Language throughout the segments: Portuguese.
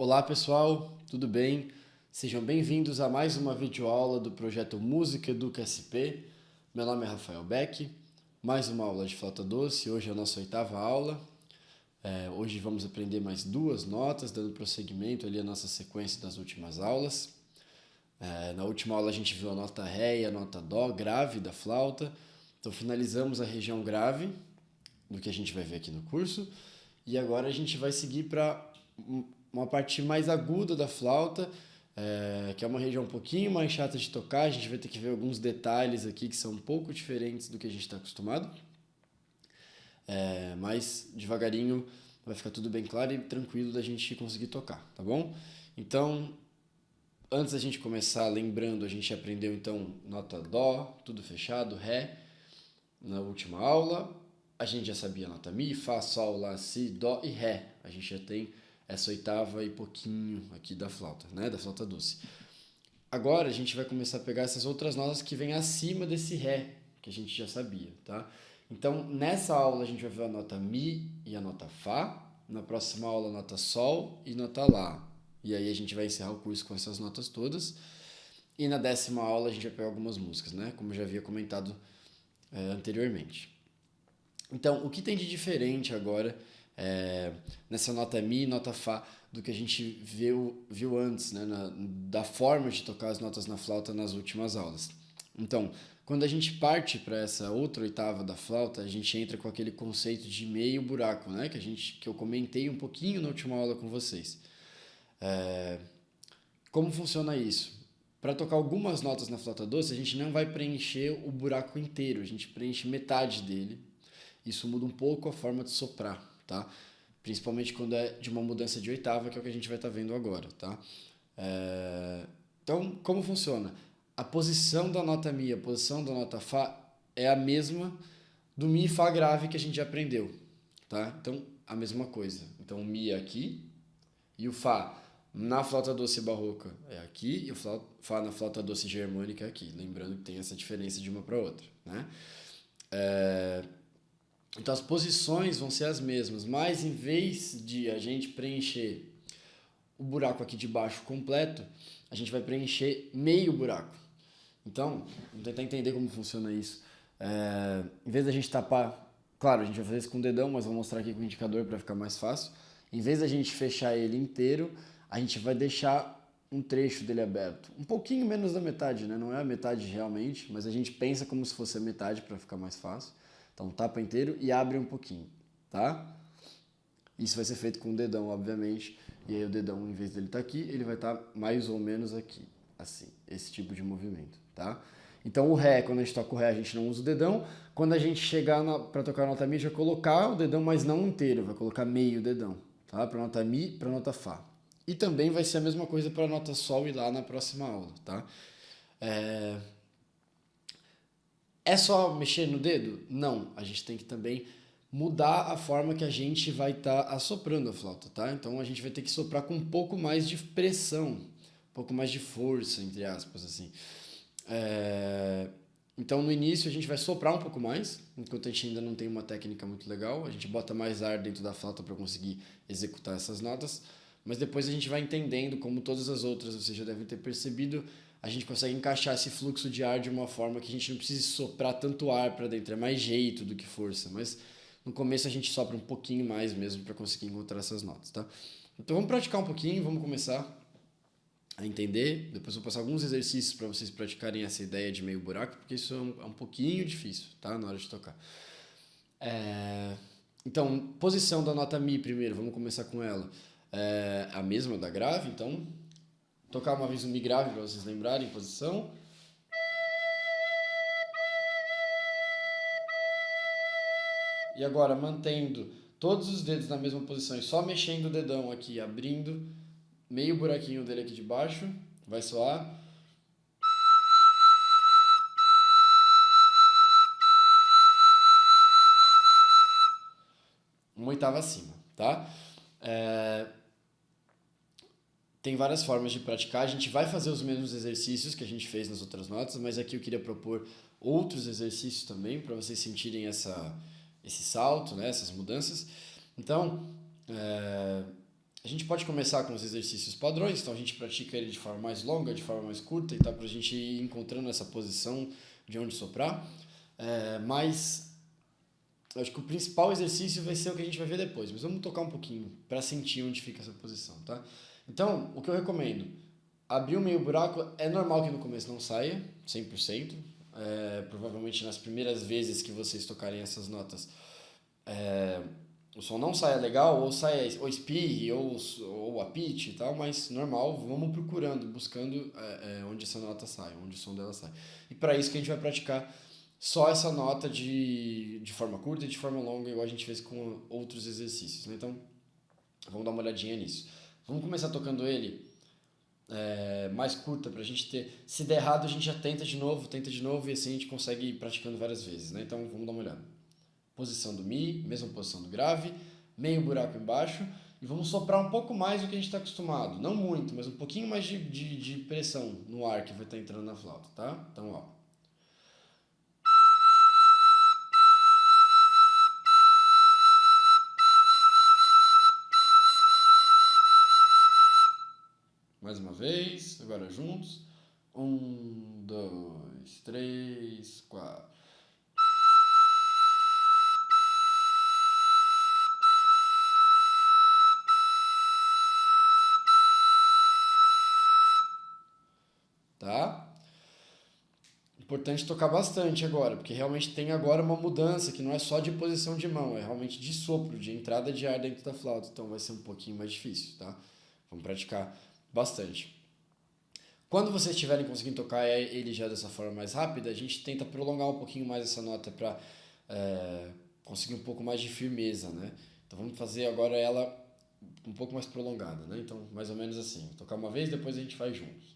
Olá pessoal, tudo bem? Sejam bem-vindos a mais uma videoaula do projeto Música Educa SP. Meu nome é Rafael Beck, mais uma aula de flauta doce, hoje é a nossa oitava aula. Hoje vamos aprender mais duas notas, dando prosseguimento ali à nossa sequência das últimas aulas. Na última aula a gente viu a nota Ré e a nota Dó grave da flauta, então finalizamos a região grave do que a gente vai ver aqui no curso, e agora a gente vai seguir para uma parte mais aguda da flauta, que é uma região um pouquinho mais chata de tocar. A gente vai ter que ver alguns detalhes aqui que são um pouco diferentes do que a gente está acostumado, mas devagarinho vai ficar tudo bem claro e tranquilo da gente conseguir tocar, tá bom? Então, antes da gente começar, lembrando, a gente aprendeu então nota Dó, tudo fechado, Ré, na última aula. A gente já sabia a nota Mi, Fá, Sol, Lá, Si, Dó e Ré. A gente já tem essa oitava e pouquinho aqui da flauta, né? Da flauta doce. Agora a gente vai começar a pegar essas outras notas que vêm acima desse Ré, que a gente já sabia, tá? Então, nessa aula a gente vai ver a nota Mi e a nota Fá. Na próxima aula, a nota Sol e nota Lá. E aí a gente vai encerrar o curso com essas notas todas. E na 10ª aula a gente vai pegar algumas músicas, né? Como eu já havia comentado anteriormente. Então, o que tem de diferente agora nessa nota Mi e nota Fá do que a gente viu antes, né, da forma de tocar as notas na flauta nas últimas aulas? Então, quando a gente parte para essa outra oitava da flauta, a gente entra com aquele conceito de meio buraco, né, que eu comentei um pouquinho na última aula com vocês. Como funciona isso? Para tocar algumas notas na flauta doce, a gente não vai preencher o buraco inteiro, a gente preenche metade dele. Isso muda um pouco a forma de soprar, tá? Principalmente quando é de uma mudança de oitava, que é o que a gente vai estar vendo agora, tá? Então, como funciona? A posição da nota Mi, a posição da nota Fá é a mesma do Mi e Fá grave que a gente já aprendeu, tá? Então, a mesma coisa. Então, o Mi é aqui e o Fá na flauta doce barroca é aqui e o Fá na flauta doce germânica é aqui. Lembrando que tem essa diferença de uma para outra, né? Então as posições vão ser as mesmas, mas em vez de a gente preencher o buraco aqui de baixo completo, a gente vai preencher meio buraco. Então, vamos tentar entender como funciona isso. Em vez da gente tapar, claro, a gente vai fazer isso com o dedão, mas vou mostrar aqui com o indicador para ficar mais fácil. Em vez da gente fechar ele inteiro, a gente vai deixar um trecho dele aberto. Um pouquinho menos da metade, né? Não é a metade realmente, mas a gente pensa como se fosse a metade para ficar mais fácil. Então tapa inteiro e abre um pouquinho, tá? Isso vai ser feito com o dedão, obviamente. E aí o dedão, em vez dele estar aqui, ele vai estar mais ou menos aqui. Assim, esse tipo de movimento, tá? Então o Ré, quando a gente toca o Ré, a gente não usa o dedão. Quando a gente chegar para tocar a nota Mi, a gente vai colocar o dedão, mas não inteiro. Vai colocar meio dedão, tá? Para nota Mi, para nota Fá. E também vai ser a mesma coisa para a nota Sol e Lá na próxima aula, tá? É só mexer no dedo? Não, a gente tem que também mudar a forma que a gente vai estar assoprando a flauta, tá? Então a gente vai ter que soprar com um pouco mais de pressão, um pouco mais de força, entre aspas, assim. Então no início a gente vai soprar um pouco mais, enquanto a gente ainda não tem uma técnica muito legal, a gente bota mais ar dentro da flauta para conseguir executar essas notas, mas depois a gente vai entendendo, como todas as outras vocês já devem ter percebido, a gente consegue encaixar esse fluxo de ar de uma forma que a gente não precise soprar tanto ar para dentro, é mais jeito do que força, mas no começo a gente sopra um pouquinho mais mesmo para conseguir encontrar essas notas, tá? Então vamos praticar um pouquinho, vamos começar a entender. Depois eu vou passar alguns exercícios para vocês praticarem essa ideia de meio buraco, porque isso é um pouquinho difícil, tá? Na hora de tocar. Então, posição da nota Mi primeiro, vamos começar com ela. A mesma da grave, então tocar uma vez o Mi grave para vocês lembrarem, posição. E agora, mantendo todos os dedos na mesma posição e só mexendo o dedão aqui, abrindo meio buraquinho dele aqui de baixo, vai soar. Uma oitava acima, tá? Tem várias formas de praticar, a gente vai fazer os mesmos exercícios que a gente fez nas outras notas, mas aqui eu queria propor outros exercícios também, para vocês sentirem esse salto, né, essas mudanças. Então, A gente pode começar com os exercícios padrões, então a gente pratica ele de forma mais longa, de forma mais curta, e tá, para a gente ir encontrando essa posição de onde soprar. Mas eu acho que o principal exercício vai ser o que a gente vai ver depois, mas vamos tocar um pouquinho para sentir onde fica essa posição, tá? Então, o que eu recomendo, abrir o meio buraco, é normal que no começo não saia 100%, provavelmente nas primeiras vezes que vocês tocarem essas notas, o som não saia legal, ou saia ou espirre, ou apite e tal, mas normal, vamos procurando, buscando onde essa nota sai, onde o som dela sai. E para isso que a gente vai praticar só essa nota de forma curta e de forma longa, igual a gente fez com outros exercícios, né? Então, vamos dar uma olhadinha nisso. Vamos começar tocando ele mais curta pra gente ter. Se der errado, a gente já tenta de novo e assim a gente consegue ir praticando várias vezes, né? Então, vamos dar uma olhada. Posição do Mi, mesma posição do grave, meio buraco embaixo e vamos soprar um pouco mais do que a gente está acostumado. Não muito, mas um pouquinho mais de pressão no ar que vai estar entrando na flauta, tá? Então, ó. Mais uma vez, agora juntos. 1, 2, 3, 4. Tá? Importante tocar bastante agora, porque realmente tem agora uma mudança que não é só de posição de mão, é realmente de sopro, de entrada de ar dentro da flauta, então vai ser um pouquinho mais difícil, tá? Vamos praticar bastante. Quando vocês estiverem conseguindo tocar ele já dessa forma mais rápida, a gente tenta prolongar um pouquinho mais essa nota para conseguir um pouco mais de firmeza, né? Então vamos fazer agora ela um pouco mais prolongada, né? Então mais ou menos assim, tocar uma vez, depois a gente faz juntos.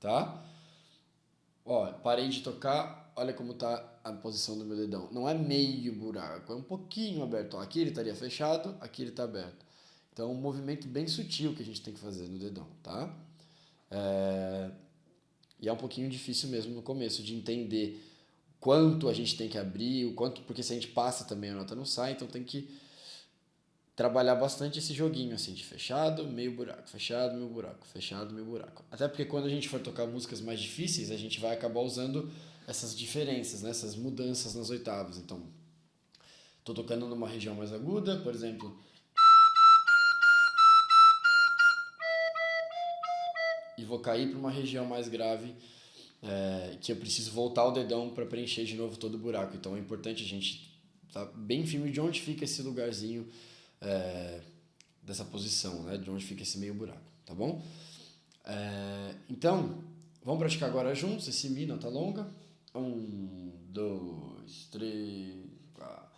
Tá? Ó, parei de tocar, olha como tá a posição do meu dedão. Não é meio buraco, é um pouquinho aberto. Ó, aqui ele estaria fechado, aqui ele está aberto. Então, um movimento bem sutil que a gente tem que fazer no dedão, tá? E é um pouquinho difícil mesmo no começo de entender quanto a gente tem que abrir, o quanto, porque se a gente passa também a nota não sai, então tem que trabalhar bastante esse joguinho assim de fechado, meio buraco, fechado, meio buraco, fechado, meio buraco. Até porque quando a gente for tocar músicas mais difíceis, a gente vai acabar usando essas diferenças, né? Essas mudanças nas oitavas. Então, tô tocando numa região mais aguda, por exemplo, e vou cair para uma região mais grave, que eu preciso voltar o dedão para preencher de novo todo o buraco. Então é importante a gente estar bem firme de onde fica esse lugarzinho dessa posição, né? De onde fica esse meio buraco, tá bom? Então, vamos praticar agora juntos esse Mi, nota longa. 1, 2, 3, 4.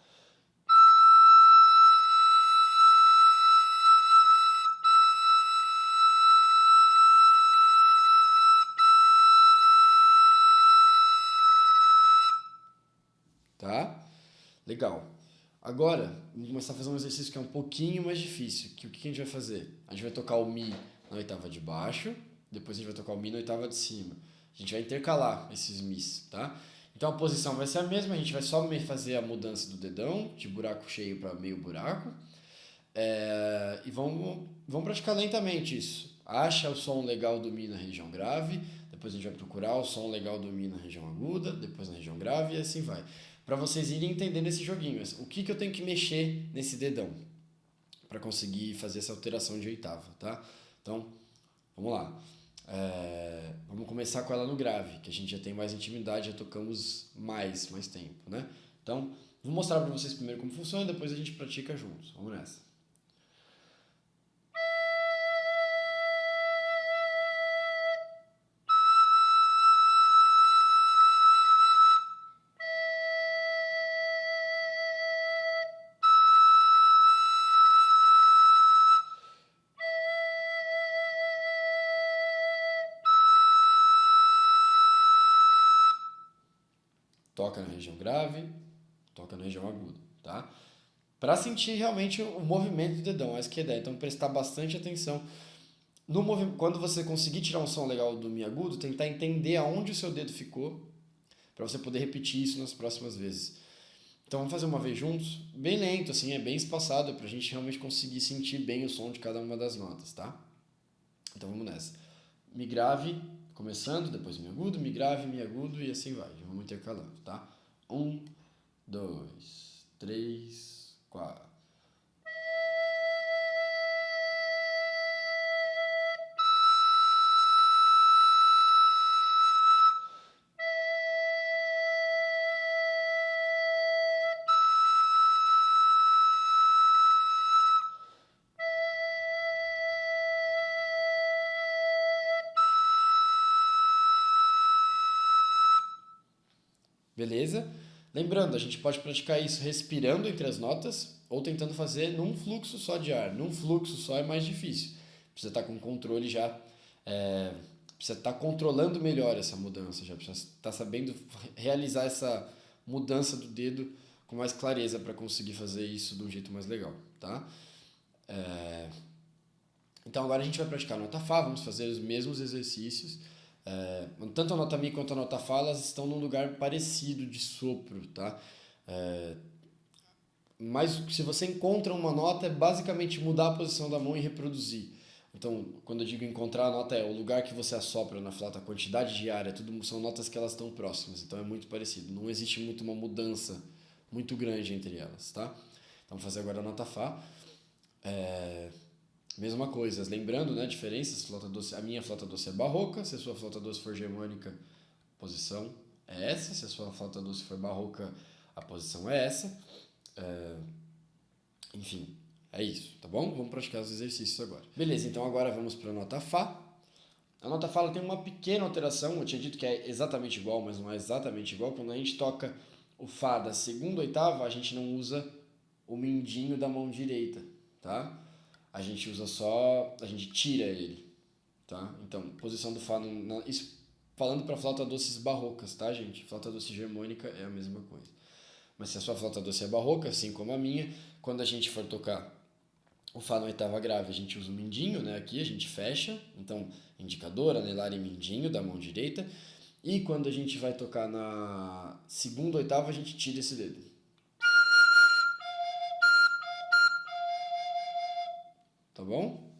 Tá? Legal. Agora, vamos começar a fazer um exercício que é um pouquinho mais difícil. Que o que a gente vai fazer? A gente vai tocar o Mi na oitava de baixo, depois a gente vai tocar o Mi na oitava de cima. A gente vai intercalar esses Mis, tá? Então a posição vai ser a mesma, a gente vai só fazer a mudança do dedão, de buraco cheio para meio buraco. E vamos praticar lentamente isso. Acha o som legal do Mi na região grave, depois a gente vai procurar o som legal do Mi na região aguda, depois na região grave e assim vai. Para vocês irem entendendo esse joguinho. O que eu tenho que mexer nesse dedão para conseguir fazer essa alteração de oitava, tá? Então, vamos lá. Vamos começar com ela no grave, que a gente já tem mais intimidade, já tocamos mais tempo, né? Então, vou mostrar para vocês primeiro como funciona, depois a gente pratica juntos. Vamos nessa. Toca na região grave, toca na região aguda, tá? para sentir realmente o movimento do dedão, essa que é a ideia. Então prestar bastante atenção no quando você conseguir tirar um som legal do Mi agudo, tentar entender aonde o seu dedo ficou, para você poder repetir isso nas próximas vezes. Então vamos fazer uma vez juntos, bem lento assim, é bem espaçado, para a gente realmente conseguir sentir bem o som de cada uma das notas, tá? Então vamos nessa. Mi grave, começando, depois mi agudo e assim vai. Vamos intercalando, tá? 1, 2, 3, 4. Beleza? Lembrando, a gente pode praticar isso respirando entre as notas ou tentando fazer num fluxo só de ar. Num fluxo só é mais difícil. Precisa estar com controle já, precisa estar controlando melhor essa mudança, já precisa estar sabendo realizar essa mudança do dedo com mais clareza para conseguir fazer isso de um jeito mais legal, tá? Então agora a gente vai praticar a nota Fá, vamos fazer os mesmos exercícios. Tanto a nota Mi quanto a nota Fá, elas estão num lugar parecido de sopro, tá? Mas se você encontra uma nota, é basicamente mudar a posição da mão e reproduzir. Então, quando eu digo encontrar a nota, é o lugar que você assopra na flauta, a quantidade de ar, são notas que elas estão próximas, então é muito parecido. Não existe muito uma mudança muito grande entre elas, tá? Então, vou fazer agora a nota Fá. Mesma coisa, lembrando, né, diferenças, flauta doce, a minha flauta doce é barroca, se a sua flauta doce for germânica, a posição é essa, se a sua flauta doce for barroca, a posição é essa. Enfim, é isso, tá bom? Vamos praticar os exercícios agora. Beleza, então agora vamos para a nota Fá. A nota Fá tem uma pequena alteração, eu tinha dito que é exatamente igual, mas não é exatamente igual. Quando a gente toca o Fá da segunda oitava, a gente não usa o mindinho da mão direita, tá? A gente a gente tira ele, tá? Então, posição do Fá, isso falando para flauta doces barrocas, tá, gente? Flauta doce germânica é a mesma coisa. Mas se a sua flauta doce é barroca, assim como a minha, quando a gente for tocar o Fá na oitava grave, a gente usa o mindinho, né? Aqui a gente fecha, então indicador, anelar e mindinho da mão direita. E quando a gente vai tocar na segunda oitava, a gente tira esse dedo. Tá bom?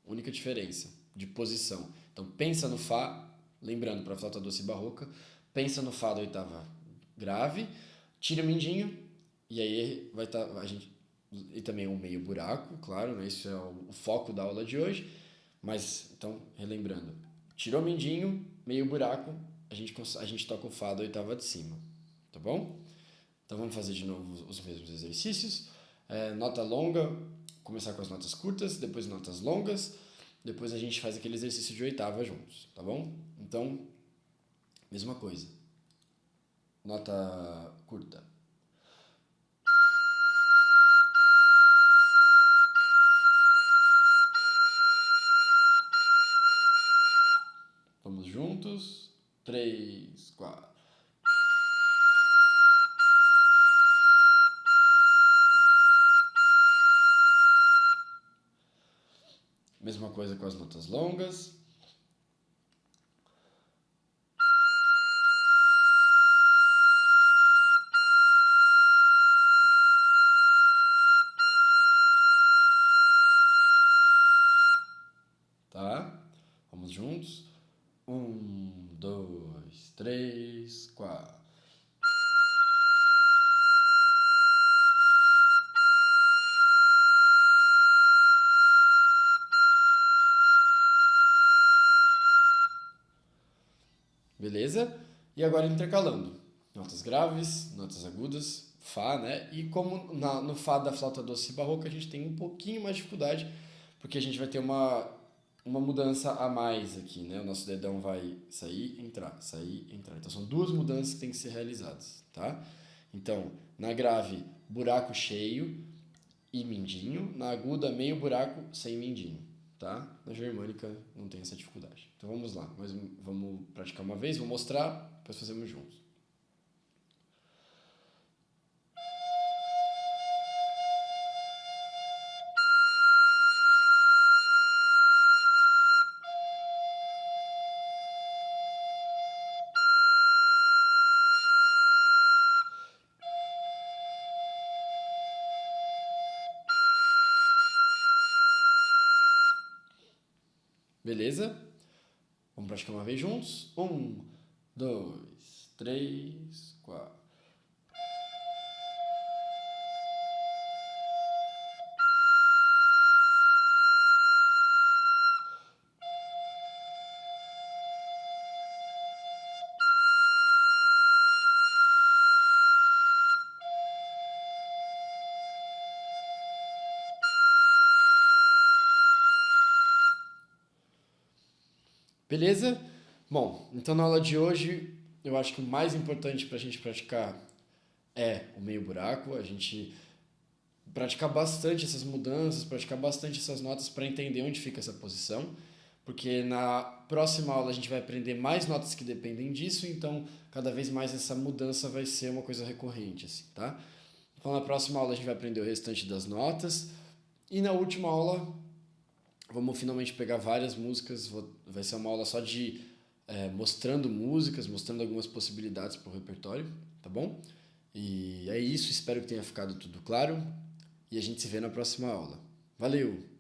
Única diferença de posição. Então pensa no Fá, lembrando para a flauta doce barroca, pensa no Fá da oitava grave, tira o mindinho e aí vai estar a gente e também um meio buraco, claro, né? Isso é o foco da aula de hoje. Mas então, relembrando, tirou o mindinho, meio buraco, a gente toca o Fá da oitava de cima, tá bom? Então vamos fazer de novo os mesmos exercícios. Nota longa, começar com as notas curtas, depois notas longas, depois a gente faz aquele exercício de oitava juntos, tá bom? Então, mesma coisa. Nota curta. Vamos juntos. 3, 4. Mesma coisa com as notas longas. Tá? Vamos juntos. 1, 2, 3, 4. Beleza? E agora intercalando. Notas graves, notas agudas, Fá, né? E como no Fá da flauta doce barroca a gente tem um pouquinho mais de dificuldade, porque a gente vai ter uma mudança a mais aqui, né? O nosso dedão vai sair, entrar, sair, entrar. Então são duas mudanças que têm que ser realizadas, tá? Então, na grave, buraco cheio e mindinho. Na aguda, meio buraco sem mindinho, tá? Na germânica não tem essa dificuldade. Então vamos lá, mas vamos praticar uma vez, vou mostrar, depois fazemos juntos. Beleza? Vamos praticar uma vez juntos? 1, 2, 3, 4. Beleza? Bom, então na aula de hoje, eu acho que o mais importante para a gente praticar é o meio buraco, a gente praticar bastante essas mudanças, praticar bastante essas notas para entender onde fica essa posição, porque na próxima aula a gente vai aprender mais notas que dependem disso, então cada vez mais essa mudança vai ser uma coisa recorrente, assim, tá? Então na próxima aula a gente vai aprender o restante das notas e na última aula vamos finalmente pegar várias músicas, vai ser uma aula só de mostrando músicas, mostrando algumas possibilidades para o repertório, tá bom? E é isso, espero que tenha ficado tudo claro e a gente se vê na próxima aula. Valeu!